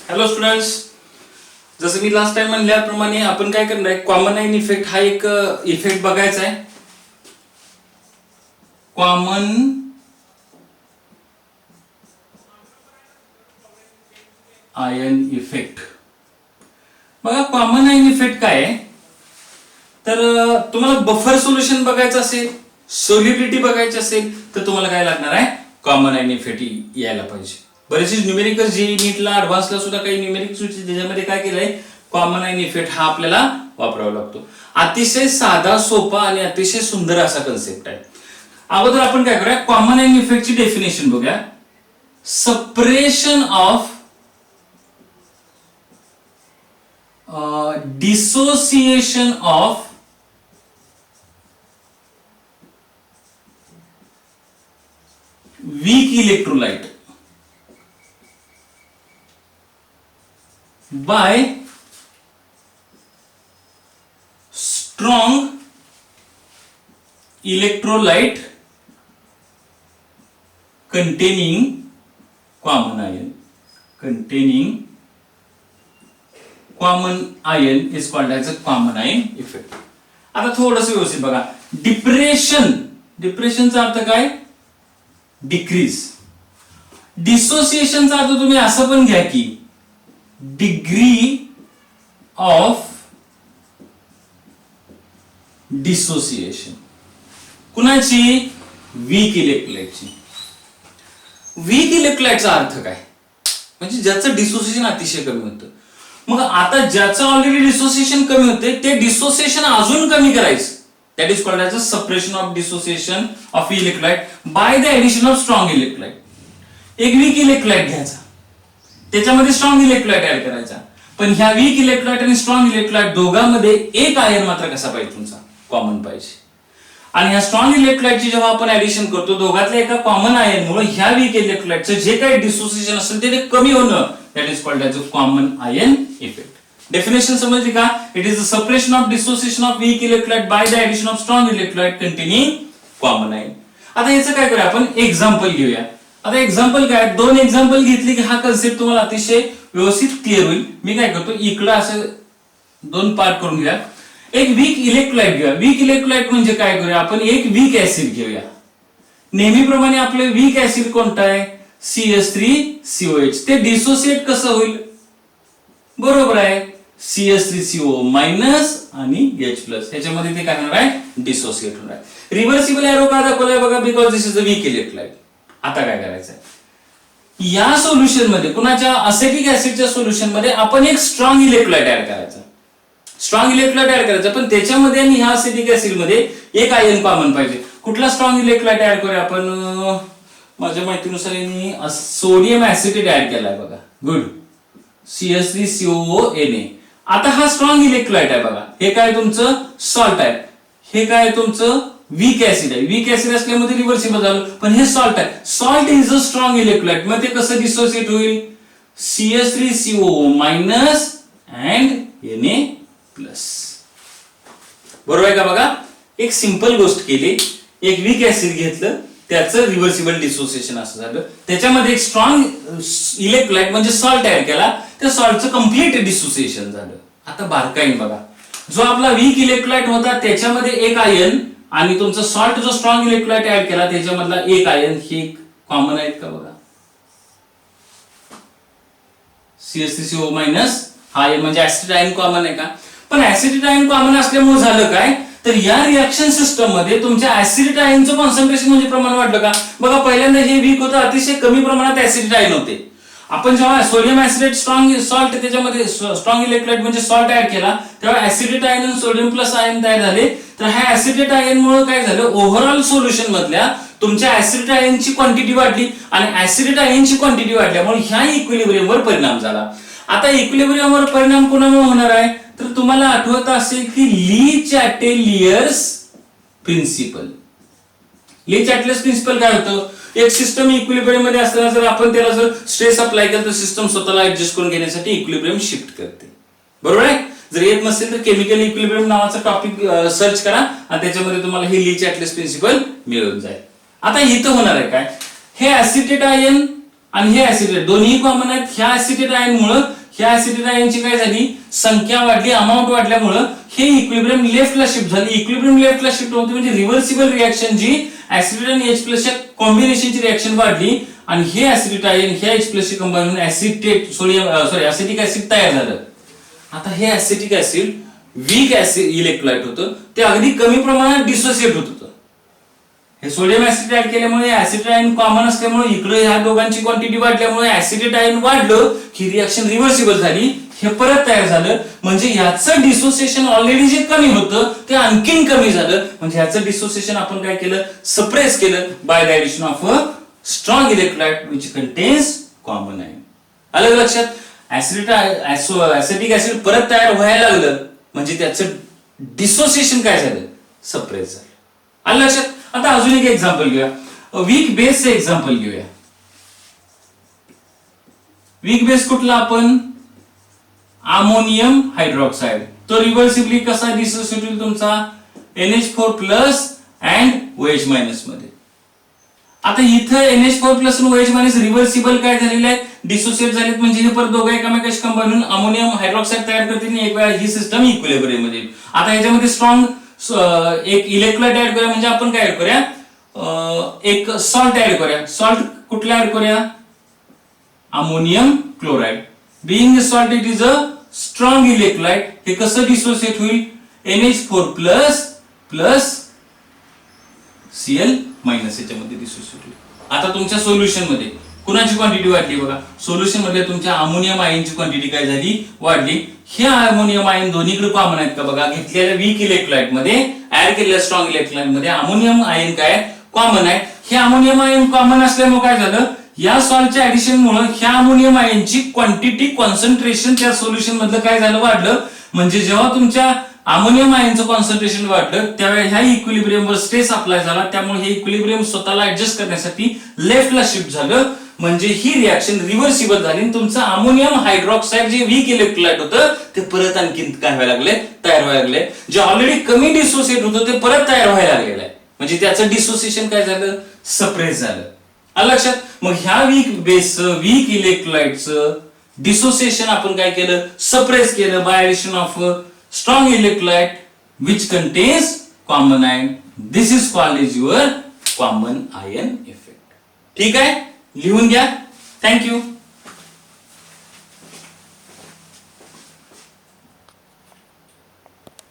Hello students, जसं मी last time म्हणल्याप्रमाणे आपण काय करणार आहे, कॉमन आयन इफेक्ट हा एक इफेक्ट बघायचा आहे. Common ion effect. बघा कॉमन आयन इफेक्ट काय आहे, तर तुम्हाला बफर सोल्युशन बघायचं असेल, सोल्युबिलिटी बघायची असेल तर तुम्हाला काय लागणार आहे, कॉमन आयन इफेक्ट यायला पाहिजे. बरेचसे न्यूमेरिकल जे नीटला ऍडव्हान्सला सुद्धा काही न्यूमेरिक त्याच्यामध्ये काय केलंय, कॉमन आयन इफेक्ट हा आपल्याला वापरावा लागतो. अतिशय साधा, सोपा आणि अतिशय सुंदर असा कन्सेप्ट आहे. अगोदर आपण काय करूया, कॉमन आयन इफेक्टची डेफिनेशन बघूया. Suppression of dissociation of weak electrolyte by strong electrolyte containing common ion. Common ion is called as a common ion effect. आता थोडंसं व्यवस्थित बघा. डिप्रेशनचा अर्थ काय, डिक्रीज. डिसोसिएशनचा अर्थ तुम्ही असं पण घ्या की डिग्री ऑफ डिसोसिएशन. कुणाची, वीक इलेक्ट्रोलाइटची. वीक इलेक्ट्रोलाइटचा अर्थ काय, म्हणजे ज्याचं डिसोसिएशन अतिशय कमी होतं. मग आता ज्याचं ऑलरेडी डिसोसिएशन कमी होते ते डिसोसिएशन अजून कमी करायचं, that is called as a suppression of dissociation of electrolyte by the addition of strong electrolyte. एक वीक इलेक्ट्रोलाइट घ्यायचा, त्याच्यामध्ये स्ट्रॉंग इलेक्ट्रोलाइट ऍड करायचा. पण ह्या वीक इलेक्ट्रोलाइट आणि स्ट्रॉंग इलेक्ट्रोलाइट दोघांमध्ये एक आयन मात्र कसा पाहिजे, तुमचा कॉमन पाहिजे. आणि ह्या स्ट्रॉंग इलेक्ट्रोलाइटची जेव्हा आपण ऍडिशन करतो, दोघातल्या एका कॉमन आयनमुळे ह्या वीक इलेक्ट्रोलाइटचं जे काही डिसोसिएशन असेल ते कमी होणं, that is called as a common ion effect. Definition समजली का? It is the separation of dissociation of weak electrolyte by the addition of strong electrolyte containing common ion. आता याचं काय करूया आपण, एक्झाम्पल घेऊया. आता एक्झाम्पल काय, दोन एक्झाम्पल घेतली की हा कन्सेप्ट तुम्हाला अतिशय व्यवस्थित क्लिअर होईल. मी काय करतो, इकडं असं दोन पार्ट करून घ्या. एक वीक इलेक्ट्रोलाइट घेऊया. वीक इलेक्ट्रोलाइट म्हणजे काय करूया आपण, एक वीक ऍसिड घेऊया. नेहमीप्रमाणे आपले वीक ऍसिड कोणता आहे, CH3COH. ते डिसोसिएट कसं होईल, बरोबर आहे, CH3CO मायनस आणि H प्लस, ह्याच्यामध्ये ते काय होणार आहे, डिसोसिएट होणार आहे. रिव्हर्सिबल एरो का दाखवलाय बघा, because this is a weak electrolyte. आता काय करायचंय, या सोल्युशन मध्ये, कुणाच्या, असेटिक ऍसिडच्या सोल्युशन मध्ये आपण एक स्ट्रॉंग इलेक्ट्रोलाइट ऍड करायचा. स्ट्रॉंग इलेक्ट्रोलाइट ऍड करायचा, पण त्याच्यामध्ये आणि ह्या असेटिक ऍसिड मध्ये एक आयन कॉमन पाहिजे. कुठला स्ट्रॉंग इलेक्ट्रोलाइट ऍड करूया आपण, माझ्या माहितीनुसार यांनी सोडियम ऍसिटेट ऍड केलाय बघा. Good, CH3COONA. आता हा स्ट्रॉंग इलेक्ट्रोलाइट आहे बघा. हे काय तुमचं सॉल्ट आहे, हे काय तुमचं वीक ऍसिड आहे. वीक ऍसिड असल्यामुळे रिव्हर्सिबल झालं, पण हे सॉल्ट आहे. Salt is a strong electrolyte. मग ते कसं डिसोसिएट होईल, CH3CO minus and Na plus. बरोबर आहे का बघा. एक सिंपल गोष्ट केली, एक वीक ऍसिड घेतलं, त्याचं रिव्हर्सिबल डिसोसिएशन असं झालं, त्याच्यामध्ये एक स्ट्रॉंग इलेक्ट्रोलाइट म्हणजे सॉल्ट ऍड केला, त्या सॉल्टचं कम्प्लीट डिसोसिएशन झालं. आता बारकाईन बघा, जो आपला वीक इलेक्ट्रोलाइट होता त्याच्यामध्ये एक आयन आणि तुमचा सॉल्ट जो स्ट्रॉंग इलेक्ट्रोलाइट ऍड केला त्याच्यामधला एक आयन, हे कॉमन आहेत का बघा, CH3CO मायनस. हा आयन म्हणजे ऍसिड आयन कॉमन आहे का, पण ऍसिड आयन कॉमन असल्यामुळे झालं काय, तर या रिएक्शन सिस्टम मध्ये तुमच्या ऍसिड आयनचं कॉन्सन्ट्रेशन म्हणजे प्रमाण वाढलं का बघा. पहिल्यांदा हे वीक होतं, अतिशय कमी प्रमाणात ऍसिड आयन होते. आपण जेव्हा सोडियम ऍसिड स्ट्रॉंग सॉल्ट त्याच्यामध्ये स्ट्रॉंग इलेक्ट्रोलाइट म्हणजे सॉल्ट ऍड केला, तेव्हा ऍसिडेट आयन आणि सोडियम प्लस आयन तयार झाले. तर ह्या ऍसिडेट आयन मुळे काय झालं, ओव्हरऑल सोल्युशन मधल्या तुमच्या ऍसिड आयनची क्वांटिटी वाढली आणि ऍसिडेट आयनची क्वांटिटी वाढल्यामुळे ह्या इक्विलिब्रियमवर परिणाम झाला. आता इक्विलिब्रियमवर परिणाम कोणामुळे होणार आहे, तर तुम्हाला आठवत असेल की ली चॅटेलियर्स प्रिन्सिपल. ली चॅटेलियर्स प्रिन्सिपल काय होतं, एक सिस्टम इक्विलिब्रियम मध्ये असताना जर आपण त्याला जर स्ट्रेस अप्लाय केला तर सिस्टम स्वतःला ऍडजस्ट करून घेण्यासाठी इक्विलिब्रियम शिफ्ट करते. बरोबर आहे. जर येत नसेल तर केमिकल इक्विलिब्रियम नावाचा टॉपिक सर्च करा आणि त्याच्यामध्ये तुम्हाला हे ली चॅटलेस प्रिन्सिपल मिळून जाईल. आता इथं होणार आहे काय, हे ऍसिटेट आयन आणि हे ऍसिटेट दोन्ही कॉमन आहेत. ह्या ऍसिटेट आयन मुळे ह्या ऍसिडिक आयनची काय झाली, संख्या वाढली, अमाऊंट वाढल्यामुळं हे इक्विलिब्रियम लेफ्टला शिफ्ट झाली. इक्विलिब्रियम लेफ्टला शिफ्ट होते म्हणजे रिव्हर्सिबल रिएक्शन जी ऍसिड आणि H प्लसच्या कॉम्बिनेशनची रिएक्शन वाढली आणि हे ऍसिडिक आयन ह्या H प्लसशी कंबाईन होऊन ऍसिटेट ऍसिटिक ऍसिड तयार झालं. आता हे acetic acid weak acid electrolyte होतं, ते अगदी कमी प्रमाणात डिसोसिएट होत होतं. हे सोडियम ऍसिड ऍड केल्यामुळे ऍसिड आयन कॉमन असल्यामुळे इकडे ह्या दोघांची क्वांटिटी वाढल्यामुळे ऍसिड आयन वाढलं की रिएक्शन रिव्हर्सिबल झाली, हे परत तयार झालं. म्हणजे याचं डिसोसिएशन ऑलरेडी जे कमी होतं ते आणखीन कमी झालं. म्हणजे याचं डिसोसिएशन आपण काय केलं, सप्रेस केलं by the addition of a strong electrolyte which contains common ion. आलं लक्षात? ऍसिटिक ऍसिड परत तयार व्हायला लागलं म्हणजे त्याचं डिसोसिएशन काय झालं, सप्रेस झालं. आलं लक्षात? आता अजून एक एक्झाम्पल घेऊया, वीक बेसचं एक्झाम्पल घेऊया. वीक बेस कुठला आपण, अमोनियम हायड्रॉक्साइड. तो रिव्हर्सिबली कसा डिसोसिएट होईल तुमचा, NH4 plus and OH minus मध्ये. आता इथं NH4 प्लस आणि OH मायनस रिव्हर्सिबल काय झालेले आहेत, डिसोसिएट झालेत. म्हणजे हे परत दोघं एकमेकांशी कंबाईन होऊन अमोनियम हायड्रॉक्साइड तयार करतील आणि एक वेळा ही सिस्टम इक्विलिब्रियम मध्ये. आता ह्याच्यामध्ये स्ट्रॉंग एक इलेक्ट्रोलाइट ऍड करूया. म्हणजे आपण काय ऍड करूया, एक सॉल्ट ऍड करूया. सॉल्ट कुठला ऍड करूया, ammonium chloride. Being a salt it is a strong electrolyte. हे कसं डिसोसिएट होईल, NH4 plus plus Cl minus याच्यामध्ये डिसोसिएट होईल. आता तुमच्या सोल्युशन मध्ये कुणाची क्वांटिटी वाढली बघा, सोल्युशन मध्ये तुमच्या अमोनियम आयनची क्वांटिटी काय झाली, वाढली. हे अमोनियम आयन दोन्हीकडे कॉमन आहेत का बघा, घेतलेल्या वीक इलेक्ट्रोलाइट मध्ये ऍड केलेल्या स्ट्रॉंग इलेक्ट्रोलाइट मध्ये अमोनियम आयन काय कॉमन आहे. हे अमोनियम आयन कॉमन असल्यामुळे काय झालं, या सॉल्टच्या ऍडिशन मुळे ह्या अमोनियम आयनची क्वांटिटी कॉन्सन्ट्रेशन त्या सोल्युशन मधलं काय झालं, वाढलं. म्हणजे जेव्हा तुमच्या अमोनियम आयनचं कॉन्सन्ट्रेशन वाढलं त्यावेळी ह्या इक्विलिब्रियमवर स्ट्रेस अप्लाय झाला, त्यामुळे हे इक्विलिब्रियम स्वतःला ऍडजस्ट करण्यासाठी लेफ्टला शिफ्ट झालं. म्हणजे ही रिएक्शन रिव्हर्सिबल झाली आणि तुमचं अमोनियम हायड्रॉक्साइड जे वीक इलेक्ट्रोलाइट होतं ते परत आणखीन काय व्हायला लागले, तयार व्हायला लागले. जे ऑलरेडी कमी डिसोसिएट होतं ते परत तयार व्हायला लागलेलं आहे. म्हणजे त्याचं डिसोसिएशन काय झालं, सप्रेस झालं. आलं लक्षात? मग ह्या वीक बेसचं वीक इलेक्ट्रोलाइटचं डिसोसिएशन आपण काय केलं, सप्रेस केलं bye addition of strong electrolyte which contains common ion. This is called is your common ion effect. ठीक आहे, लिहून घ्या. थँक्यू.